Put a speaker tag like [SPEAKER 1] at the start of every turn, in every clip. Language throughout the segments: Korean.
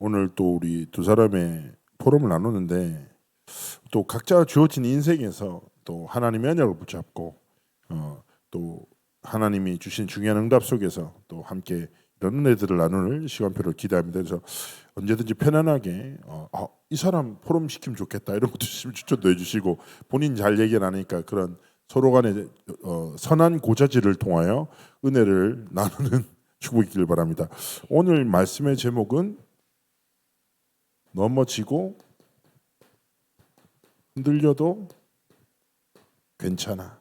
[SPEAKER 1] 오늘 또 우리 두 사람의 포럼을 나누는데 또 각자 주어진 인생에서 또 하나님의 언약을 붙잡고 또 하나님이 주신 중요한 응답 속에서 또 함께 이런 은혜들을 나눌 시간표를 기대합니다. 그래서 언제든지 편안하게 이 사람 포럼 시키면 좋겠다 이런 것도 있으면 추천도 해주시고 본인 잘 얘기 안 하니까 그런 서로 간의 선한 고자질을 통하여 은혜를 나누는 축복이길 바랍니다. 오늘 말씀의 제목은 넘어지고 흔들려도 괜찮아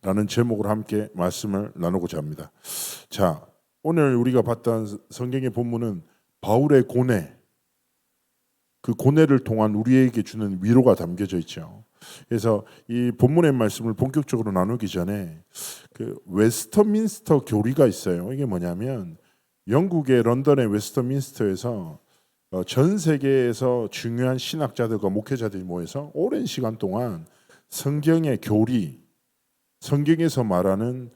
[SPEAKER 1] 라는 제목으로 함께 말씀을 나누고자 합니다. 자, 오늘 우리가 봤던 성경의 본문은 바울의 고뇌, 그 고뇌를 통한 우리에게 주는 위로가 담겨져 있죠. 그래서 이 본문의 말씀을 본격적으로 나누기 전에 그 웨스터민스터 교리가 있어요. 이게 뭐냐면 영국의 런던의 웨스터민스터에서 전 세계에서 중요한 신학자들과 목회자들이 모여서 오랜 시간 동안 성경의 교리, 성경에서 말하는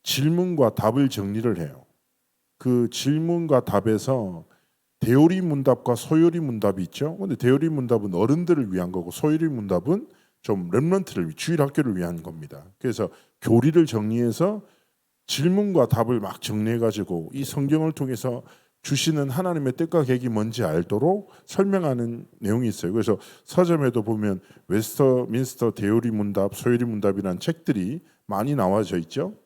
[SPEAKER 1] 질문과 답을 정리를 해요. 그 질문과 답에서 대요리 문답과 소요리 문답이 있죠. 근데 대요리 문답은 어른들을 위한 거고 소요리 문답은 좀 렘넌트를 주일 학교를 위한 겁니다. 그래서 교리를 정리해서 질문과 답을 막 정리해 가지고 이 성경을 통해서 주시는 하나님의 뜻과 계획이 뭔지 알도록 설명하는 내용이 있어요. 그래서 서점에도 보면 웨스터민스터 대요리 문답, 소요리 문답이라는 책들이 많이 나와져 있죠.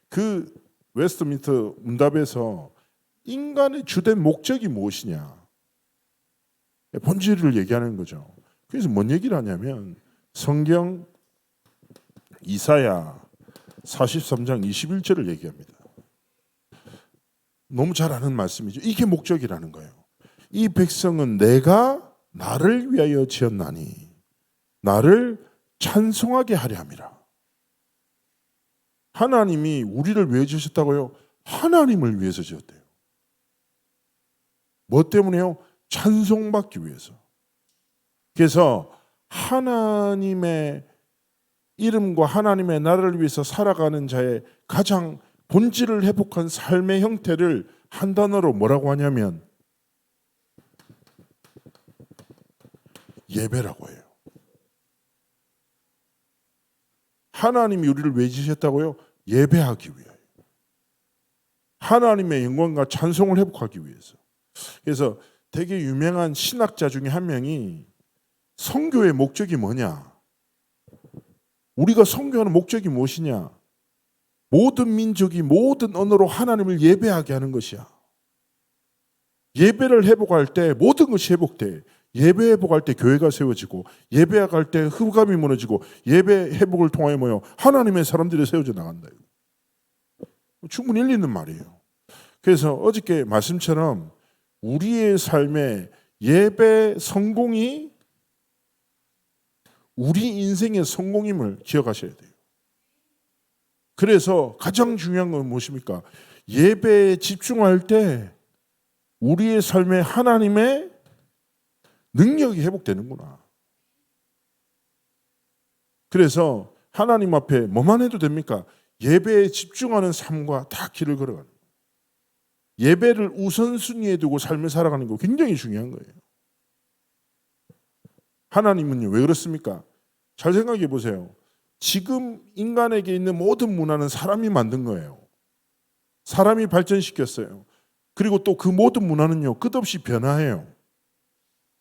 [SPEAKER 1] 그 웨스터민스터 문답에서 인간의 주된 목적이 무엇이냐, 본질을 얘기하는 거죠. 그래서 뭔 얘기를 하냐면 성경 이사야 43장 21절을 얘기합니다. 너무 잘 아는 말씀이죠. 이게 목적이라는 거예요. 이 백성은 내가 나를 위하여 지었나니 나를 찬송하게 하려 함이라. 하나님이 우리를 왜 지으셨다고요? 하나님을 위해서 지었대요. 뭐 때문에요? 찬송받기 위해서. 그래서 하나님의 이름과 하나님의 나라를 위해서 살아가는 자의 가장 본질을 회복한 삶의 형태를 한 단어로 뭐라고 하냐면 예배라고 해요. 하나님이 우리를 왜 지으셨다고요? 예배하기 위하여. 하나님의 영광과 찬송을 회복하기 위해서. 그래서 되게 유명한 신학자 중에 한 명이 선교의 목적이 뭐냐? 우리가 선교하는 목적이 무엇이냐? 모든 민족이 모든 언어로 하나님을 예배하게 하는 것이야. 예배를 회복할 때 모든 것이 회복돼. 예배 회복할 때 교회가 세워지고, 예배할 때 흑암이 무너지고, 예배 회복을 통하여 뭐요? 하나님의 사람들이 세워져 나간다. 충분히 일리 있는 말이에요. 그래서 어저께 말씀처럼 우리의 삶의 예배 성공이 우리 인생의 성공임을 기억하셔야 돼요. 그래서 가장 중요한 건 무엇입니까? 예배에 집중할 때 우리의 삶에 하나님의 능력이 회복되는구나. 그래서 하나님 앞에 뭐만 해도 됩니까? 예배에 집중하는 삶과 다 길을 걸어가는 거예요. 예배를 우선순위에 두고 삶을 살아가는 거 굉장히 중요한 거예요. 하나님은요, 왜 그렇습니까? 잘 생각해 보세요. 지금 인간에게 있는 모든 문화는 사람이 만든 거예요. 사람이 발전시켰어요. 그리고 또 그 모든 문화는요, 끝없이 변화해요.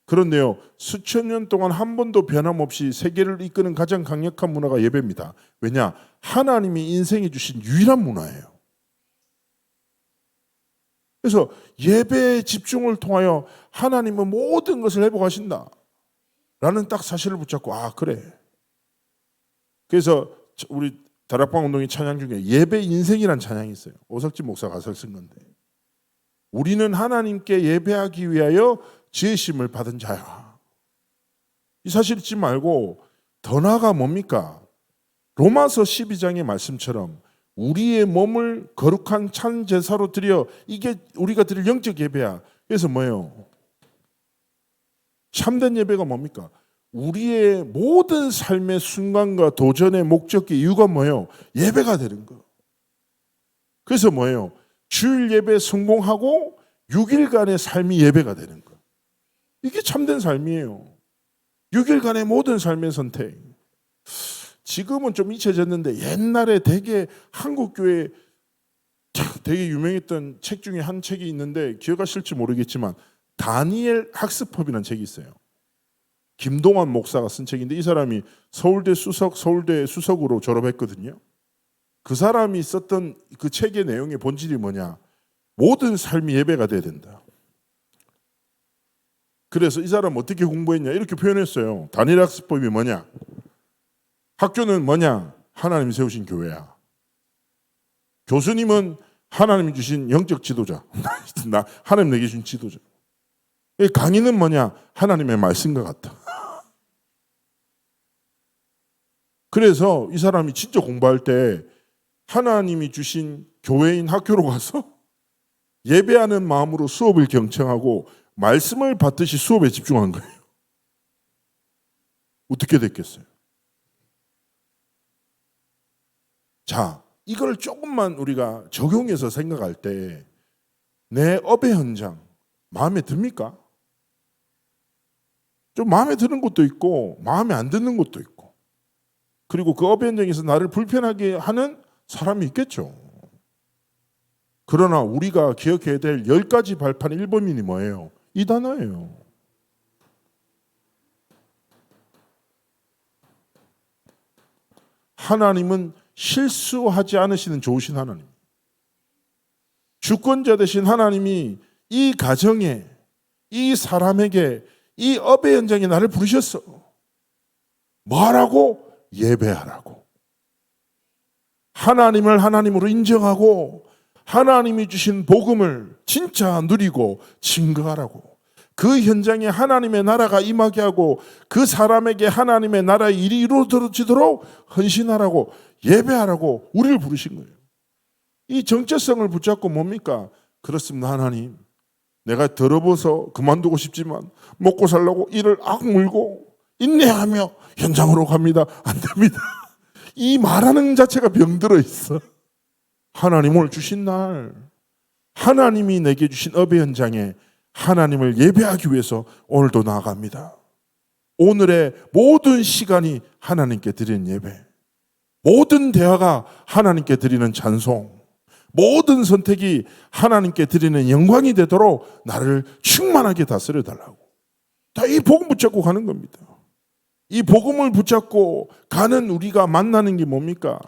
[SPEAKER 1] 그런데요, 수천 년 동안 한 번도 변함없이 세계를 이끄는 가장 강력한 문화가 예배입니다. 왜냐? 하나님이 인생에 주신 유일한 문화예요. 그래서 예배에 집중을 통하여 하나님은 모든 것을 회복하신다 라는 딱 사실을 붙잡고, 그래. 그래서 우리 다락방 운동회 찬양 중에 예배 인생이란 찬양이 있어요. 오석진 목사가 가사를 쓴 건데, 우리는 하나님께 예배하기 위하여 지으심을 받은 자야. 이 사실 잊지 말고 더 나아가 뭡니까? 로마서 12장의 말씀처럼 우리의 몸을 거룩한 찬 제사로 드려, 이게 우리가 드릴 영적 예배야. 그래서 뭐예요? 참된 예배가 뭡니까? 우리의 모든 삶의 순간과 도전의 목적의 이유가 뭐예요? 예배가 되는 거. 그래서 뭐예요? 주일 예배 성공하고 6일간의 삶이 예배가 되는 거예요. 이게 참된 삶이에요. 6일간의 모든 삶의 선택. 지금은 좀 잊혀졌는데 옛날에 되게 한국교회 되게 유명했던 책 중에 한 책이 있는데 기억하실지 모르겠지만 다니엘 학습법이라는 책이 있어요. 김동완 목사가 쓴 책인데 이 사람이 서울대 수석으로 졸업했거든요. 그 사람이 썼던 그 책의 내용의 본질이 뭐냐? 모든 삶이 예배가 돼야 된다. 그래서 이 사람 어떻게 공부했냐? 이렇게 표현했어요. 다니엘 학습법이 뭐냐? 학교는 뭐냐? 하나님이 세우신 교회야. 교수님은 하나님이 주신 영적 지도자. 하나님 내게 주신 지도자. 강의는 뭐냐? 하나님의 말씀과 같다. 그래서 이 사람이 진짜 공부할 때 하나님이 주신 교회인 학교로 가서 예배하는 마음으로 수업을 경청하고 말씀을 받듯이 수업에 집중한 거예요. 어떻게 됐겠어요? 자, 이걸 조금만 우리가 적용해서 생각할 때 내 업의 현장 마음에 듭니까? 좀 마음에 드는 것도 있고 마음에 안 드는 것도 있고 그리고 그 업의 현장에서 나를 불편하게 하는 사람이 있겠죠. 그러나 우리가 기억해야 될 10가지 발판의 1번이 뭐예요? 이 단어예요. 하나님은 실수하지 않으시는 좋으신 하나님. 주권자 되신 하나님이 이 가정에, 이 사람에게, 이 업의 현장에 나를 부르셨어. 뭐하라고? 예배하라고. 하나님을 하나님으로 인정하고 하나님이 주신 복음을 진짜 누리고 증거하라고. 그 현장에 하나님의 나라가 임하게 하고 그 사람에게 하나님의 나라의 일이 이루어지도록 헌신하라고 예배하라고 우리를 부르신 거예요. 이 정체성을 붙잡고 뭡니까? 그렇습니다. 하나님, 내가 더러워서 그만두고 싶지만 먹고 살려고 이를 악물고 인내하며 현장으로 갑니다. 안 됩니다. 이 말하는 자체가 병들어 있어. 하나님 오늘 주신 날 하나님이 내게 주신 업의 현장에 하나님을 예배하기 위해서 오늘도 나아갑니다. 오늘의 모든 시간이 하나님께 드리는 예배, 모든 대화가 하나님께 드리는 찬송, 모든 선택이 하나님께 드리는 영광이 되도록 나를 충만하게 다스려 달라고. 다 이 복음 붙잡고 가는 겁니다. 이 복음을 붙잡고 가는 우리가 만나는 게 뭡니까?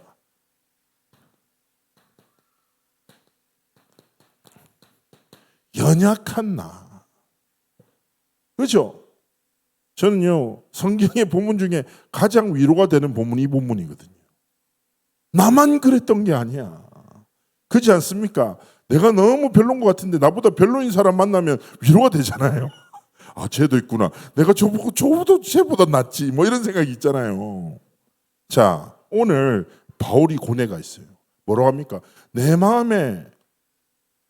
[SPEAKER 1] 연약한 나. 그렇죠? 저는요, 성경의 본문 중에 가장 위로가 되는 본문이 이 본문이거든요. 나만 그랬던 게 아니야. 그렇지 않습니까? 내가 너무 별로인 것 같은데 나보다 별로인 사람 만나면 위로가 되잖아요. 아, 쟤도 있구나. 내가 저보다 쟤보다 낫지. 뭐 이런 생각이 있잖아요. 자, 오늘 바울이 고뇌가 있어요. 뭐라고 합니까? 내 마음에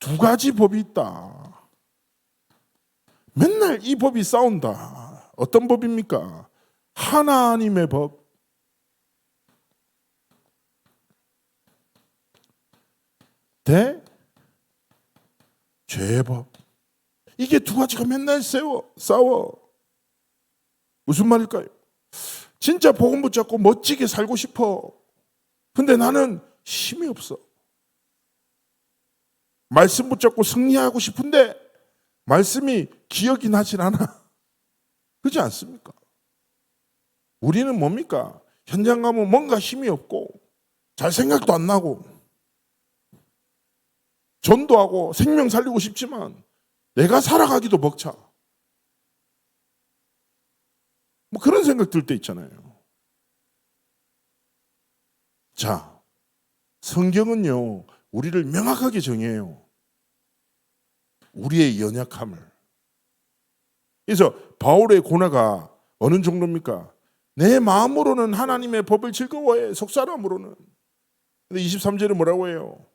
[SPEAKER 1] 두 가지 법이 있다. 맨날 이 법이 싸운다. 어떤 법입니까? 하나님의 법, 대 죄의 법. 이게 두 가지가 맨날 싸워. 무슨 말일까요? 진짜 복음 붙잡고 멋지게 살고 싶어. 근데 나는 힘이 없어. 말씀 붙잡고 승리하고 싶은데 말씀이 기억이 나질 않아. 그렇지 않습니까? 우리는 뭡니까? 현장 가면 뭔가 힘이 없고 잘 생각도 안 나고 전도하고 생명 살리고 싶지만 내가 살아가기도 벅차. 뭐 그런 생각 들 때 있잖아요. 자, 성경은요, 우리를 명확하게 정해요. 우리의 연약함을. 그래서 바울의 고뇌가 어느 정도입니까? 내 마음으로는 하나님의 법을 즐거워해. 속사람으로는. 근데 23절에 뭐라고 해요?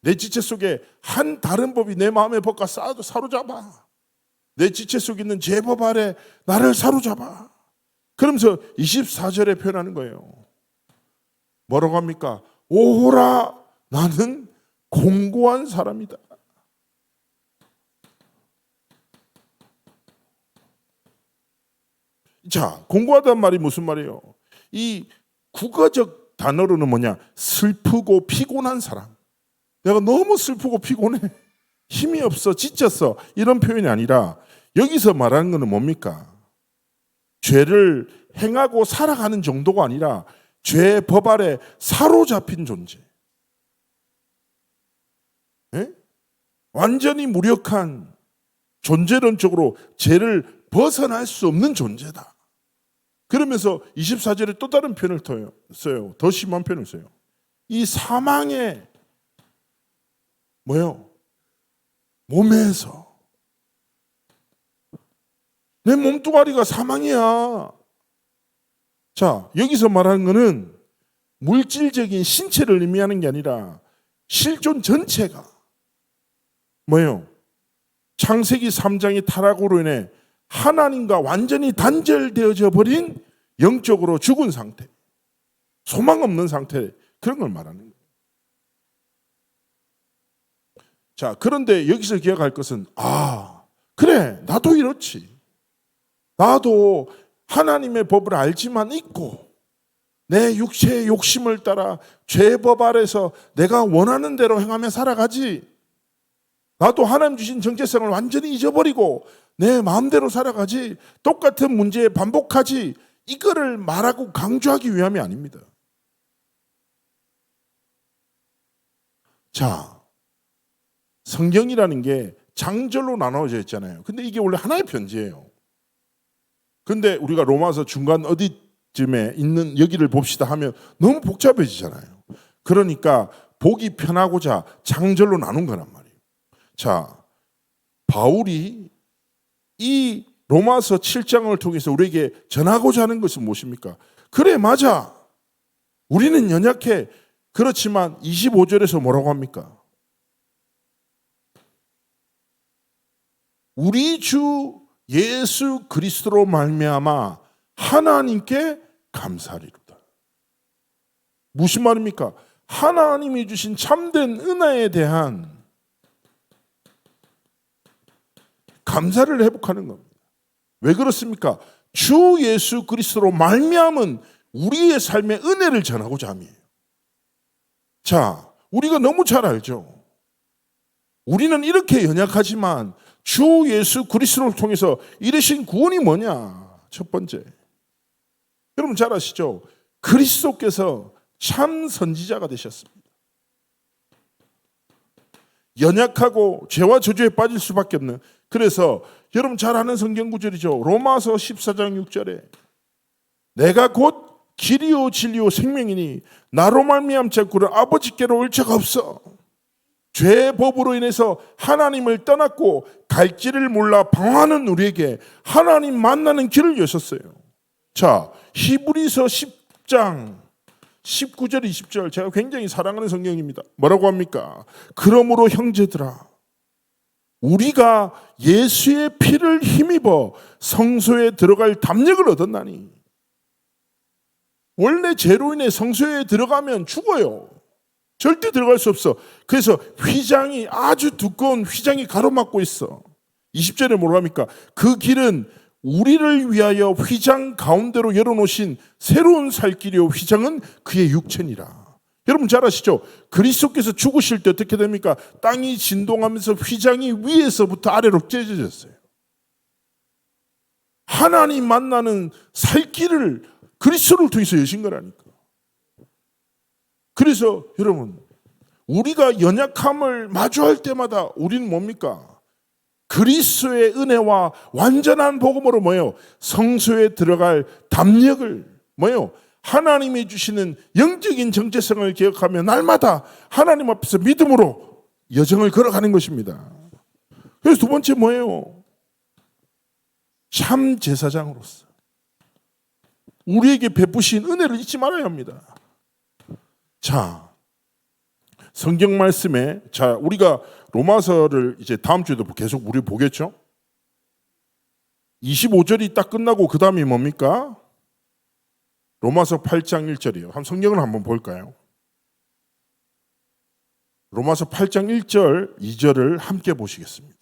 [SPEAKER 1] 내 지체 속에 한 다른 법이 내 마음의 법과 사로잡아. 내 지체 속에 있는 제 법 아래 나를 사로잡아. 그러면서 24절에 표현하는 거예요. 뭐라고 합니까? 오호라 나는 공고한 사람이다. 자, 공고하단 말이 무슨 말이에요? 이 국어적 단어로는 뭐냐? 슬프고 피곤한 사람. 내가 너무 슬프고 피곤해. 힘이 없어, 지쳤어. 이런 표현이 아니라 여기서 말하는 것은 뭡니까? 죄를 행하고 살아가는 정도가 아니라 죄의 법 아래 사로잡힌 존재. 예? 완전히 무력한, 존재론적으로 죄를 벗어날 수 없는 존재다. 그러면서 24절에 또 다른 표현을 써요. 더 심한 표현을 써요. 이 사망의 뭐요? 몸에서 내 몸뚱아리가 사망이야. 자, 여기서 말하는 것은 물질적인 신체를 의미하는 게 아니라 실존 전체가 뭐예요? 창세기 3장의 타락으로 인해 하나님과 완전히 단절되어져 버린 영적으로 죽은 상태, 소망 없는 상태, 그런 걸 말하는 거예요. 자, 그런데 여기서 기억할 것은 그래, 나도 이렇지. 나도 하나님의 법을 알지만 있고 내 육체의 욕심을 따라 죄의 법 아래서 내가 원하는 대로 행하며 살아가지. 나도 하나님 주신 정체성을 완전히 잊어버리고 내 마음대로 살아가지. 똑같은 문제에 반복하지. 이거를 말하고 강조하기 위함이 아닙니다. 자, 성경이라는 게 장절로 나눠져 있잖아요. 근데 이게 원래 하나의 편지예요. 근데 우리가 로마서 중간 어디쯤에 있는 여기를 봅시다 하면 너무 복잡해지잖아요. 그러니까 보기 편하고자 장절로 나눈 거란 말이에요. 자, 바울이 이 로마서 7장을 통해서 우리에게 전하고자 하는 것은 무엇입니까? 그래, 맞아. 우리는 연약해. 그렇지만 25절에서 뭐라고 합니까? 우리 주 예수 그리스도로 말미암아 하나님께 감사하리로다. 무슨 말입니까? 하나님이 주신 참된 은혜에 대한 감사를 회복하는 겁니다. 왜 그렇습니까? 주 예수 그리스도로 말미암은 우리의 삶의 은혜를 전하고자 함이에요. 자, 우리가 너무 잘 알죠. 우리는 이렇게 연약하지만 주 예수 그리스도를 통해서 이르신 구원이 뭐냐? 첫 번째, 여러분 잘 아시죠? 그리스도께서 참 선지자가 되셨습니다. 연약하고 죄와 저주에 빠질 수밖에 없는, 그래서 여러분 잘 아는 성경 구절이죠. 로마서 14장 6절에 내가 곧 길이요 진리요 생명이니 나로 말미암지 않고는 아버지께로 올 자가 없어. 죄의 법으로 인해서 하나님을 떠났고 갈 길을 몰라 방황하는 우리에게 하나님 만나는 길을 여셨어요. 자, 히브리서 10장 19절 20절 제가 굉장히 사랑하는 성경입니다. 뭐라고 합니까? 그러므로 형제들아, 우리가 예수의 피를 힘입어 성소에 들어갈 담력을 얻었나니. 원래 죄로 인해 성소에 들어가면 죽어요. 절대 들어갈 수 없어. 그래서 휘장이, 아주 두꺼운 휘장이 가로막고 있어. 20절에 뭐라고 합니까? 그 길은 우리를 위하여 휘장 가운데로 열어놓으신 새로운 살 길이요 휘장은 그의 육체니라. 여러분 잘 아시죠? 그리스도께서 죽으실 때 어떻게 됩니까? 땅이 진동하면서 휘장이 위에서부터 아래로 찢어졌어요. 하나님 만나는 살 길을 그리스도를 통해서 여신 거라니까. 그래서 여러분, 우리가 연약함을 마주할 때마다 우리는 뭡니까? 그리스도의 은혜와 완전한 복음으로 뭐예요? 성소에 들어갈 담력을 뭐예요? 하나님이 주시는 영적인 정체성을 기억하며 날마다 하나님 앞에서 믿음으로 여정을 걸어가는 것입니다. 그래서 두 번째 뭐예요? 참 제사장으로서 우리에게 베푸신 은혜를 잊지 말아야 합니다. 자, 성경 말씀에, 자, 우리가 로마서를 이제 다음 주에도 계속 우리 보겠죠? 25절이 딱 끝나고 그 다음이 뭡니까? 로마서 8장 1절이에요. 한 성경을 한번 볼까요? 로마서 8장 1절, 2절을 함께 보시겠습니다.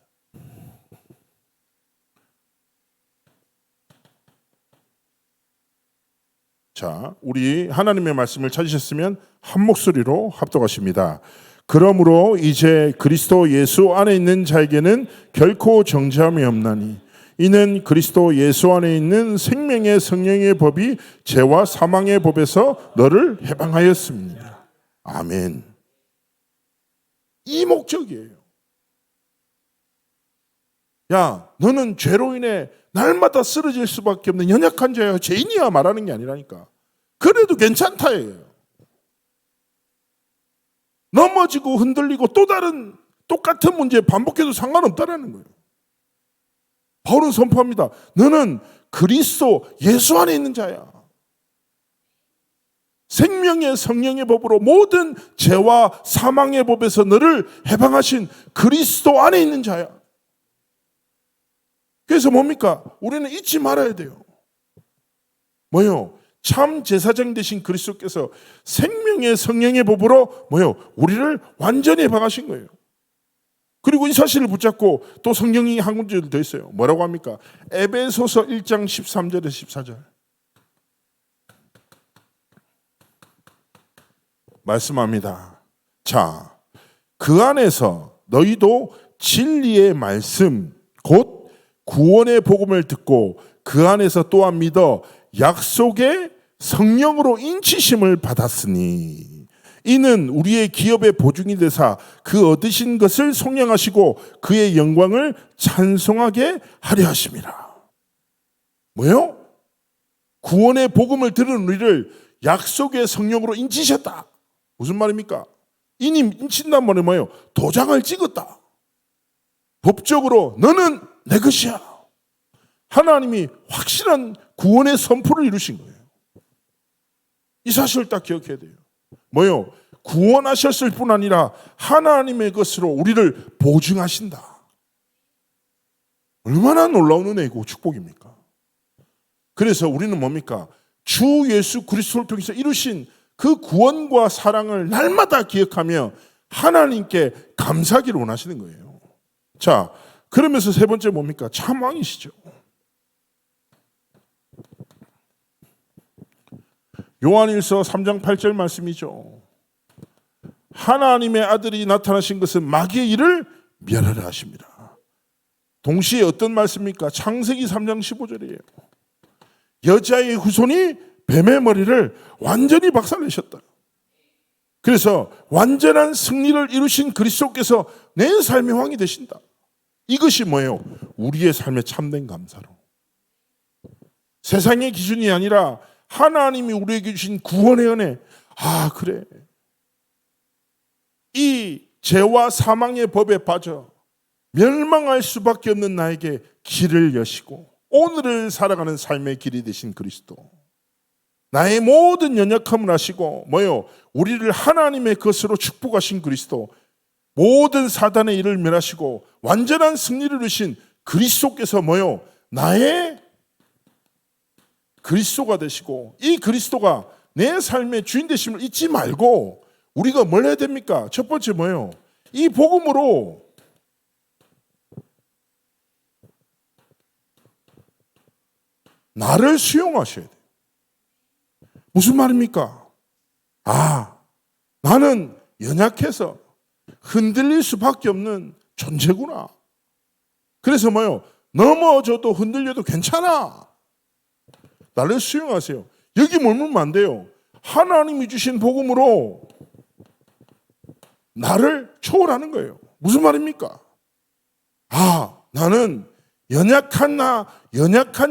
[SPEAKER 1] 자, 우리 하나님의 말씀을 찾으셨으면 한 목소리로 합독하십니다. 그러므로 이제 그리스도 예수 안에 있는 자에게는 결코 정죄함이 없나니 이는 그리스도 예수 안에 있는 생명의 성령의 법이 죄와 사망의 법에서 너를 해방하였습니다. 아멘. 이 목적이에요. 야, 너는 죄로 인해 날마다 쓰러질 수밖에 없는 연약한 자야, 죄인이야 말하는 게 아니라니까. 그래도 괜찮다예요. 넘어지고 흔들리고 또 다른 똑같은 문제 반복해도 상관없다라는 거예요. 바울은 선포합니다. 너는 그리스도 예수 안에 있는 자야. 생명의 성령의 법으로 모든 죄와 사망의 법에서 너를 해방하신 그리스도 안에 있는 자야. 그래서 뭡니까? 우리는 잊지 말아야 돼요. 뭐요? 참 제사장 되신 그리스도께서 생명의 성령의 법으로 뭐요? 우리를 완전히 해방하신 거예요. 그리고 이 사실을 붙잡고 또 성경이 한 군데도 더 있어요. 뭐라고 합니까? 에베소서 1장 13절에서 14절 말씀합니다. 자, 그 안에서 너희도 진리의 말씀 곧 구원의 복음을 듣고 그 안에서 또한 믿어 약속의 성령으로 인치심을 받았으니 이는 우리의 기업의 보증이 되사 그 얻으신 것을 속량하시고 그의 영광을 찬송하게 하려 하심이라. 뭐요? 구원의 복음을 들은 우리를 약속의 성령으로 인치셨다. 무슨 말입니까? 이니 인친단 말이 뭐예요? 도장을 찍었다. 법적으로 너는 내 것이야. 하나님이 확실한 구원의 선포를 이루신 거예요. 이 사실을 딱 기억해야 돼요. 뭐요? 구원하셨을 뿐 아니라 하나님의 것으로 우리를 보증하신다. 얼마나 놀라운 은혜이고 축복입니까? 그래서 우리는 뭡니까? 주 예수 그리스도를 통해서 이루신 그 구원과 사랑을 날마다 기억하며 하나님께 감사하기를 원하시는 거예요. 자, 그러면서 세 번째 뭡니까? 참 왕이시죠. 요한일서 3장 8절 말씀이죠. 하나님의 아들이 나타나신 것은 마귀의 일을 멸하려 하십니다. 동시에 어떤 말씀입니까? 창세기 3장 15절이에요. 여자의 후손이 뱀의 머리를 완전히 박살내셨다. 그래서 완전한 승리를 이루신 그리스도께서 내 삶의 왕이 되신다. 이것이 뭐예요? 우리의 삶의 참된 감사로. 세상의 기준이 아니라 하나님이 우리에게 주신 구원의 은혜. 아, 그래. 이 죄와 사망의 법에 빠져 멸망할 수밖에 없는 나에게 길을 여시고 오늘을 살아가는 삶의 길이 되신 그리스도. 나의 모든 연약함을 아시고 뭐요? 우리를 하나님의 것으로 축복하신 그리스도. 모든 사단의 일을 멸하시고 완전한 승리를 이루신 그리스도께서 뭐요? 나의 그리스도가 되시고 이 그리스도가 내 삶의 주인 되심을 잊지 말고 우리가 뭘 해야 됩니까? 첫 번째 뭐예요? 이 복음으로 나를 수용하셔야 돼요. 무슨 말입니까? 아, 나는 연약해서 흔들릴 수밖에 없는 존재구나. 그래서 뭐예요? 넘어져도 흔들려도 괜찮아. 나를 수용하세요. 여기 머물면 안 돼요. 하나님이 주신 복음으로 나를 초월하는 거예요. 무슨 말입니까? 아, 나는 연약한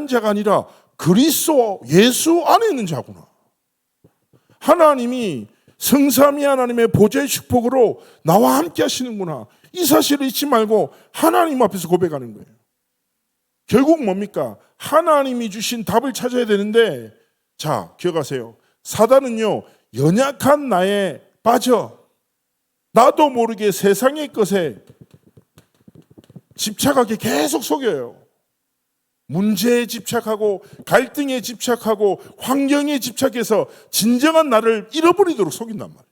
[SPEAKER 1] 자가 아니라 그리스도 예수 안에 있는 자구나. 하나님이 성삼위 하나님의 보좌의 축복으로 나와 함께 하시는구나. 이 사실을 잊지 말고 하나님 앞에서 고백하는 거예요. 결국 뭡니까? 하나님이 주신 답을 찾아야 되는데, 자, 기억하세요. 사단은요, 연약한 나에 빠져 나도 모르게 세상의 것에 집착하게 계속 속여요. 문제에 집착하고 갈등에 집착하고 환경에 집착해서 진정한 나를 잃어버리도록 속인단 말이에요.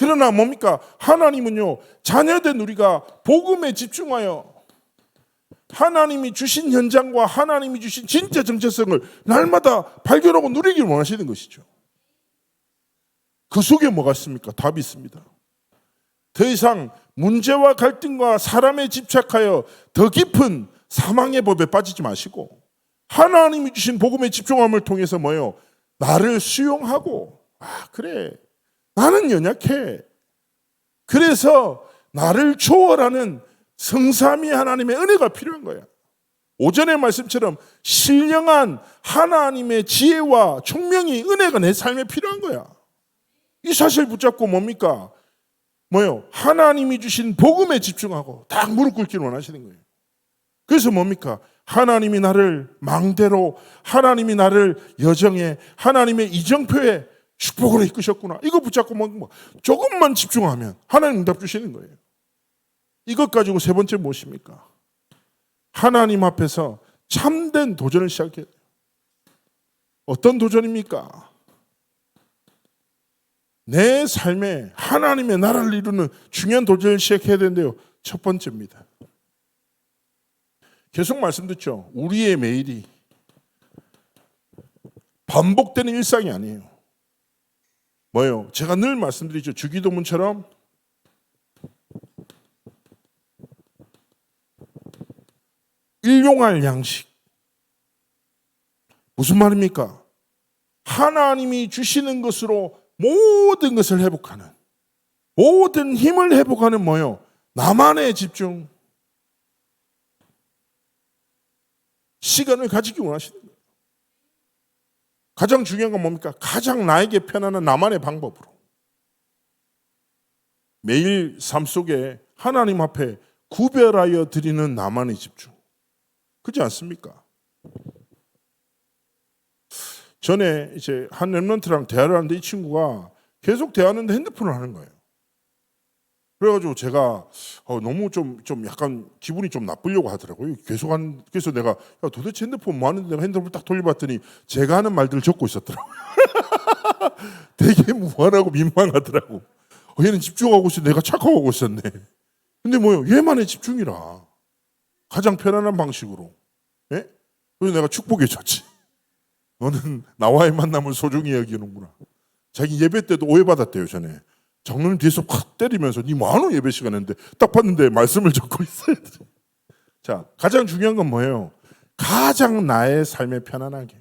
[SPEAKER 1] 그러나 뭡니까? 하나님은요, 자녀된 우리가 복음에 집중하여 하나님이 주신 현장과 하나님이 주신 진짜 정체성을 날마다 발견하고 누리기를 원하시는 것이죠. 그 속에 뭐가 있습니까? 답이 있습니다. 더 이상 문제와 갈등과 사람에 집착하여 더 깊은 사망의 법에 빠지지 마시고 하나님이 주신 복음의 집중함을 통해서 뭐예요? 나를 수용하고, 그래, 나는 연약해. 그래서 나를 초월하는 성삼위 하나님의 은혜가 필요한 거야. 오전의 말씀처럼 신령한 하나님의 지혜와 총명이, 은혜가 내 삶에 필요한 거야. 이 사실 붙잡고 뭡니까? 뭐요? 하나님이 주신 복음에 집중하고 딱 무릎 꿇기를 원하시는 거예요. 그래서 뭡니까? 하나님이 나를 망대로, 하나님이 나를 여정에, 하나님의 이정표에 축복으로 이끄셨구나. 이거 붙잡고 뭐 조금만 집중하면 하나님 응답 주시는 거예요. 이것 가지고 세 번째 무엇입니까? 하나님 앞에서 참된 도전을 시작해야 돼요. 어떤 도전입니까? 내 삶에 하나님의 나라를 이루는 중요한 도전을 시작해야 되는데요. 첫 번째입니다. 계속 말씀드렸죠. 우리의 매일이 반복되는 일상이 아니에요. 뭐예요? 제가 늘 말씀드리죠. 주기도문처럼 일용할 양식. 무슨 말입니까? 하나님이 주시는 것으로 모든 것을 회복하는, 모든 힘을 회복하는 뭐예요? 나만의 집중, 시간을 가지기 원하시는 거예요. 가장 중요한 건 뭡니까? 가장 나에게 편안한 나만의 방법으로 매일 삶 속에 하나님 앞에 구별하여 드리는 나만의 집중. 그렇지 않습니까? 전에 이제 한 랩런트랑 대화를 하는데 이 친구가 계속 대화하는데 핸드폰을 하는 거예요. 그래가지고 제가 너무 좀 약간 기분이 좀 나쁘려고 하더라고요. 그래서 내가 도대체 핸드폰 뭐 하는데 내가 핸드폰을 딱 돌려봤더니 제가 하는 말들을 적고 있었더라고요. 되게 무한하고 민망하더라고. 얘는 집중하고 있어. 내가 착각하고 있었네. 근데 뭐요? 얘만의 집중이라. 가장 편안한 방식으로. 예? 그래서 내가 축복해 줬지. 너는 나와의 만남을 소중히 여기는구나. 자기 예배 때도 오해받았대요, 전에. 장로님 뒤에서 팍 때리면서 니 뭐하노 예배 시간인데 딱 봤는데 말씀을 적고 있어요. 자, 가장 중요한 건 뭐예요? 가장 나의 삶에 편안하게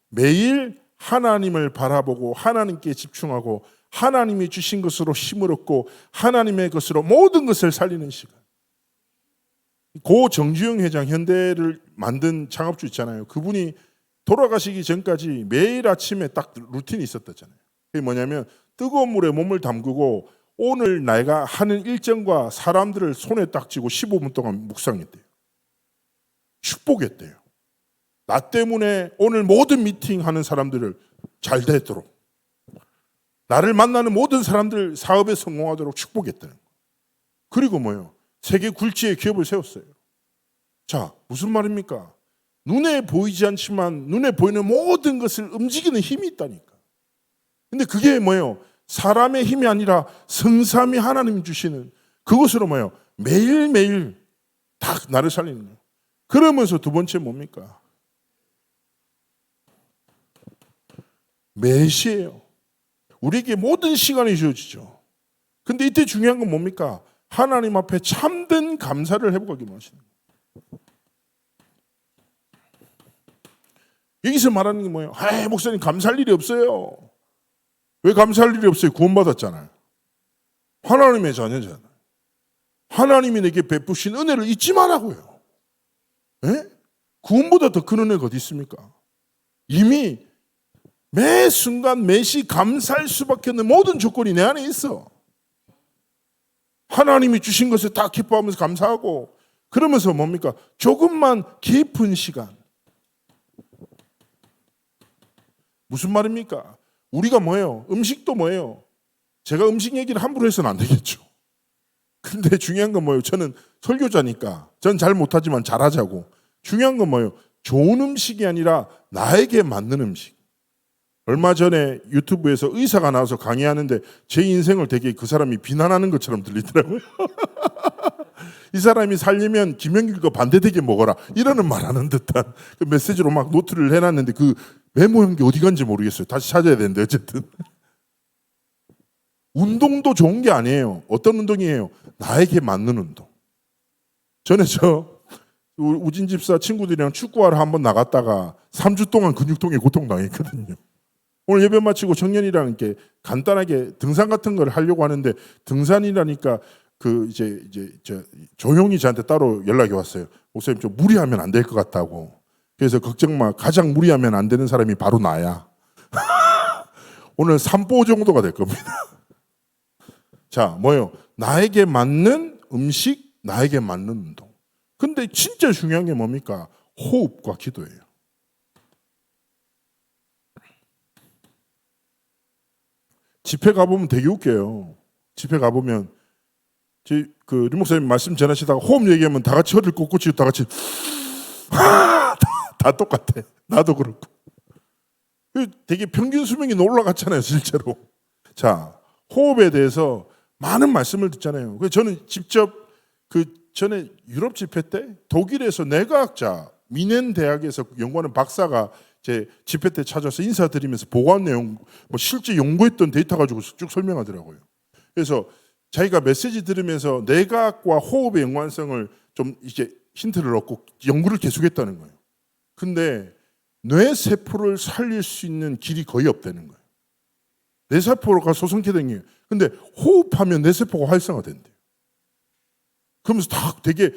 [SPEAKER 1] 매일 하나님을 바라보고 하나님께 집중하고 하나님이 주신 것으로 힘을 얻고 하나님의 것으로 모든 것을 살리는 시간. 고 정주영 회장, 현대를 만든 창업주 있잖아요. 그분이 돌아가시기 전까지 매일 아침에 딱 루틴이 있었다잖아요. 그게 뭐냐면 뜨거운 물에 몸을 담그고 오늘 내가 하는 일정과 사람들을 손에 딱 쥐고 15분 동안 묵상했대요. 축복했대요. 나 때문에 오늘 모든 미팅하는 사람들을 잘 되도록, 나를 만나는 모든 사람들 사업에 성공하도록 축복했다는 거예요. 그리고 뭐예요? 세계 굴지의 기업을 세웠어요. 자, 무슨 말입니까? 눈에 보이지 않지만 눈에 보이는 모든 것을 움직이는 힘이 있다니까. 근데 그게 뭐예요? 사람의 힘이 아니라 성삼위 하나님 주시는 그것으로 뭐예요? 매일매일 다 나를 살리는 거예요. 그러면서 두 번째 뭡니까? 매시예요. 우리에게 모든 시간이 주어지죠. 근데 이때 중요한 건 뭡니까? 하나님 앞에 참된 감사를 회복하기 원하시는 거예요. 여기서 말하는 게 뭐예요? 목사님 감사할 일이 없어요. 왜 감사할 일이 없어요? 구원받았잖아요. 하나님의 자녀잖아요. 하나님이 내게 베푸신 은혜를 잊지 말라고요. 예? 구원보다 더 큰 은혜가 어디 있습니까? 이미 매 순간 매시 감사할 수밖에 없는 모든 조건이 내 안에 있어. 하나님이 주신 것을 다 기뻐하면서 감사하고, 그러면서 뭡니까? 조금만 깊은 시간. 무슨 말입니까? 우리가 뭐예요? 음식도 뭐예요? 제가 음식 얘기를 함부로 해서는 안 되겠죠. 근데 중요한 건 뭐예요? 저는 설교자니까 전 잘 못하지만 잘하자고. 중요한 건 뭐예요? 좋은 음식이 아니라 나에게 맞는 음식. 얼마 전에 유튜브에서 의사가 나와서 강의하는데 제 인생을 되게 그 사람이 비난하는 것처럼 들리더라고요. 이 사람이 살려면 김영길 거 반대되게 먹어라 이러는 말하는 듯한 그 메시지로 막 노트를 해놨는데 그 메모한 게 어디 간지 모르겠어요. 다시 찾아야 되는데 어쨌든 운동도 좋은 게 아니에요. 어떤 운동이에요? 나에게 맞는 운동. 전에 우진 집사 친구들이랑 축구하러 한번 나갔다가 3주 동안 근육통에 고통당했거든요. 오늘 예배 마치고 청년이랑 이렇게 간단하게 등산 같은 걸 하려고 하는데 등산이라니까 이제 조용히 저한테 따로 연락이 왔어요. 목사님 좀 무리하면 안 될 것 같다고. 그래서 걱정 마. 가장 무리하면 안 되는 사람이 바로 나야. 오늘 3보 정도가 될 겁니다. 자, 뭐요? 나에게 맞는 음식, 나에게 맞는 운동. 근데 진짜 중요한 게 뭡니까? 호흡과 기도예요. 집회 가보면 되게 웃겨요. 집회 가보면 류 목사님 말씀 전하시다가 호흡 얘기하면 다 같이 허리를 꼿꼿이 다 같이 다 똑같아. 나도 그렇고. 되게 평균 수명이 올라갔잖아요, 실제로. 자, 호흡에 대해서 많은 말씀을 듣잖아요. 그래서 저는 직접 전에 유럽 집회 때 독일에서 뇌과학자 미넨 대학에서 연구하는 박사가 제 집회 때 찾아서 인사드리면서 보고한 내용, 실제 연구했던 데이터 가지고 쭉 설명하더라고요. 그래서 자기가 메시지 들으면서 뇌과학과 호흡의 연관성을 좀 이제 힌트를 얻고 연구를 계속했다는 거예요. 근데 뇌세포를 살릴 수 있는 길이 거의 없다는 거예요. 뇌세포가 소성케된 게. 근데 호흡하면 뇌세포가 활성화된대요. 그러면서 다 되게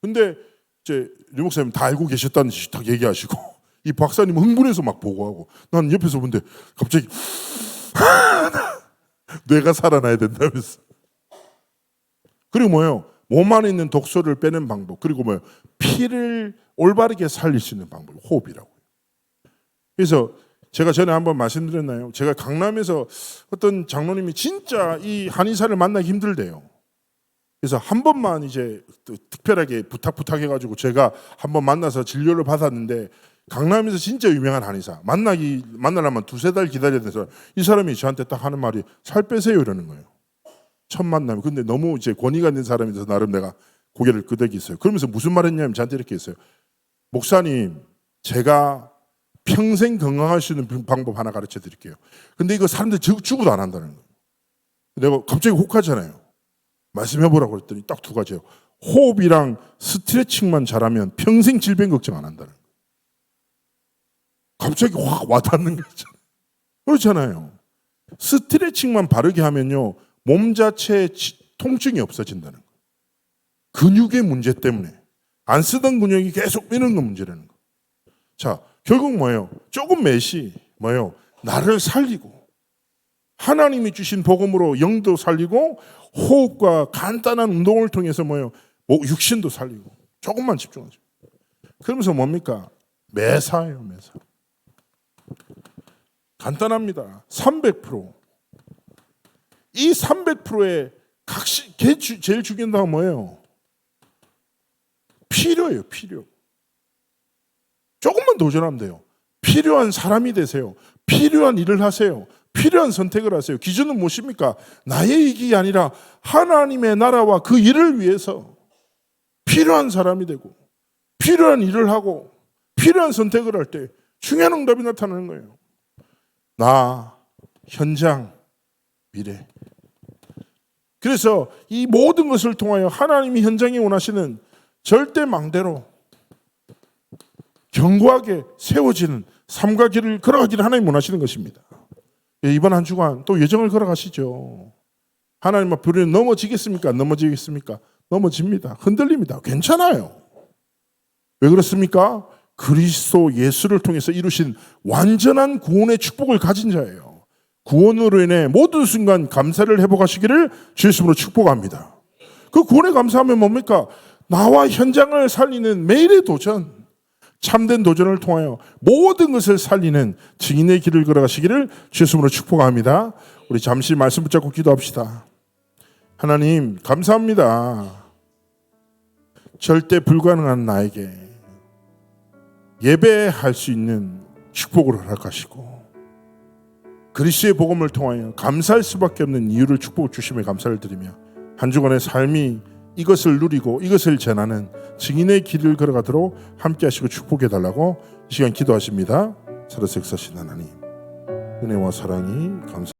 [SPEAKER 1] 근데 이제 류 목사님 다 알고 계셨다는 듯이 딱 얘기하시고 이 박사님 흥분해서 막 보고하고 난 옆에서 보는데 갑자기 뇌가 살아나야 된다면서. 그리고 뭐예요? 몸 안에 있는 독소를 빼는 방법. 그리고 뭐예요? 피를 올바르게 살릴 수 있는 방법. 호흡이라고요. 그래서 제가 전에 한번 말씀드렸나요? 제가 강남에서 어떤 장로님이 진짜 이 한의사를 만나기 힘들대요. 그래서 한 번만 이제 특별하게 부탁해가지고 제가 한번 만나서 진료를 받았는데 강남에서 진짜 유명한 한의사 만나려면 2-3달 기다려야 돼서 이 사람이 저한테 딱 하는 말이 살 빼세요 이러는 거예요. 첫 만남에. 근데 너무 이제 권위가 있는 사람이 돼서 나름 내가 고개를 끄덕였어요. 그러면서 무슨 말 했냐면 저한테 이렇게 했어요. 목사님, 제가 평생 건강할 수 있는 방법 하나 가르쳐 드릴게요. 근데 이거 사람들이 죽어도 안 한다는 거예요. 내가 갑자기 혹하잖아요. 말씀해보라고 그랬더니 딱 2가지예요. 호흡이랑 스트레칭만 잘하면 평생 질병 걱정 안 한다는 거예요. 갑자기 확 와닿는 거 있잖아요. 그렇잖아요. 스트레칭만 바르게 하면요. 몸 자체에 통증이 없어진다는 거예요. 근육의 문제 때문에 안 쓰던 근육이 계속 미는 건 문제라는 거예요. 자, 결국 뭐예요? 조금 매시 뭐예요? 나를 살리고 하나님이 주신 복음으로 영도 살리고 호흡과 간단한 운동을 통해서 뭐예요? 육신도 살리고 조금만 집중하죠. 그러면서 뭡니까? 매사예요, 매사. 간단합니다. 300%. 이 300%의 제일 중요한 건 뭐예요? 필요예요, 필요. 조금만 도전하면 돼요. 필요한 사람이 되세요. 필요한 일을 하세요. 필요한 선택을 하세요. 기준은 무엇입니까? 나의 이익이 아니라 하나님의 나라와 그 일을 위해서 필요한 사람이 되고 필요한 일을 하고 필요한 선택을 할 때 중요한 응답이 나타나는 거예요. 나, 현장, 미래. 그래서 이 모든 것을 통하여 하나님이 현장에 원하시는 절대 망대로 견고하게 세워지는 삶과 길을 걸어가기를 하나님 원하시는 것입니다. 이번 한 주간 또 예정을 걸어가시죠. 하나님 앞에 넘어지겠습니까? 넘어지겠습니까? 넘어집니다. 흔들립니다. 괜찮아요. 왜 그렇습니까? 그리스도 예수를 통해서 이루신 완전한 구원의 축복을 가진 자예요. 구원으로 인해 모든 순간 감사를 회복하시기를 주 예수님으로 축복합니다. 그 구원에 감사하면 뭡니까? 나와 현장을 살리는 매일의 도전, 참된 도전을 통하여 모든 것을 살리는 증인의 길을 걸어가시기를 주 예수님으로 축복합니다. 우리 잠시 말씀 붙잡고 기도합시다. 하나님 감사합니다. 절대 불가능한 나에게 예배할 수 있는 축복을 허락하시고 그리스도의 복음을 통하여 감사할 수밖에 없는 이유를 축복을 주심에 감사를 드리며 한 주간의 삶이 이것을 누리고 이것을 전하는 증인의 길을 걸어가도록 함께 하시고 축복해 달라고 이 시간 기도하십니다. 살아서 역사하신 하나님 은혜와 사랑이 감사